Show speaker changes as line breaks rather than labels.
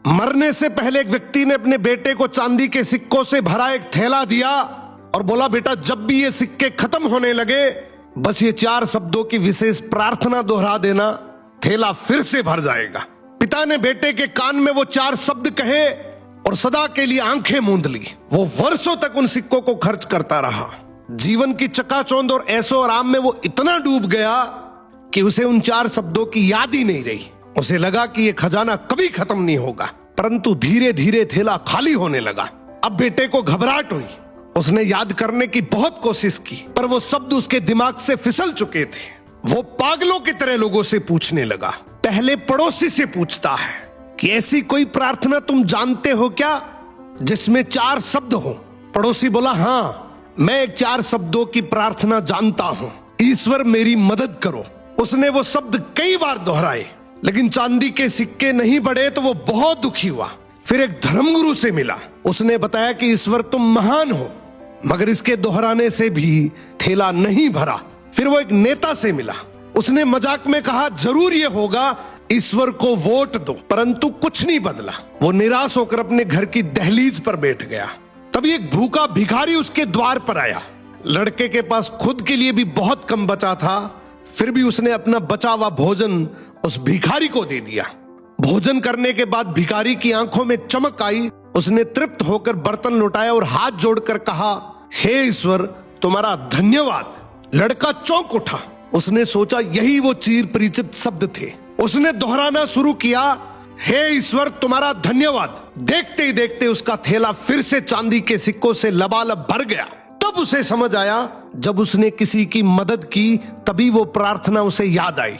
मरने से पहले एक व्यक्ति ने अपने बेटे को चांदी के सिक्कों से भरा एक थैला दिया और बोला, बेटा जब भी ये सिक्के खत्म होने लगे बस ये 4 शब्दों की विशेष प्रार्थना दोहरा देना, थैला फिर से भर जाएगा। पिता ने बेटे के कान में वो 4 शब्द कहे और सदा के लिए आंखें मूंद ली। वो वर्षों तक उन सिक्कों को खर्च करता रहा। जीवन की चकाचौंध और ऐशो आराम में वो इतना डूब गया कि उसे उन 4 शब्दों की याद ही नहीं रही। उसे लगा कि ये खजाना कभी खत्म नहीं होगा। परंतु धीरे धीरे थैला खाली होने लगा। अब बेटे को घबराहट हुई। उसने याद करने की बहुत कोशिश की पर वो शब्द उसके दिमाग से फिसल चुके थे। वो पागलों की तरह लोगों से पूछने लगा। पहले पड़ोसी से पूछता है कि ऐसी कोई प्रार्थना तुम जानते हो क्या जिसमें 4 शब्द हो? पड़ोसी बोला, हाँ मैं एक 4 शब्दों की प्रार्थना जानता हूं, ईश्वर मेरी मदद करो। उसने वो शब्द कई बार दोहराए लेकिन चांदी के सिक्के नहीं बढ़े तो वो बहुत दुखी हुआ। फिर एक धर्मगुरु से मिला। उसने बताया कि ईश्वर तुम महान हो, मगर इसके दोहराने से भी थैला नहीं भरा। फिर वो एक नेता से मिला। उसने मजाक में कहा, जरूर ये होगा, ईश्वर को वोट दो। परंतु कुछ नहीं बदला। वो निराश होकर अपने घर की दहलीज पर बैठ गया। तभी एक भूखा भिखारी उसके द्वार पर आया। लड़के के पास खुद के लिए भी बहुत कम बचा था, फिर भी उसने अपना बचा हुआ भोजन उस भिखारी को दे दिया। भोजन करने के बाद भिखारी की आंखों में चमक आई। उसने तृप्त होकर बर्तन लौटाया और हाथ जोड़कर कहा, हे ईश्वर तुम्हारा धन्यवाद। लड़का चौंक उठा। उसने सोचा यही वो चिर परिचित शब्द थे। उसने दोहराना शुरू किया, हे ईश्वर तुम्हारा धन्यवाद। देखते ही देखते उसका थैला फिर से चांदी के सिक्कों से लबालब भर गया। तब उसे समझ आया, जब उसने किसी की मदद की तभी वो प्रार्थना उसे याद आई।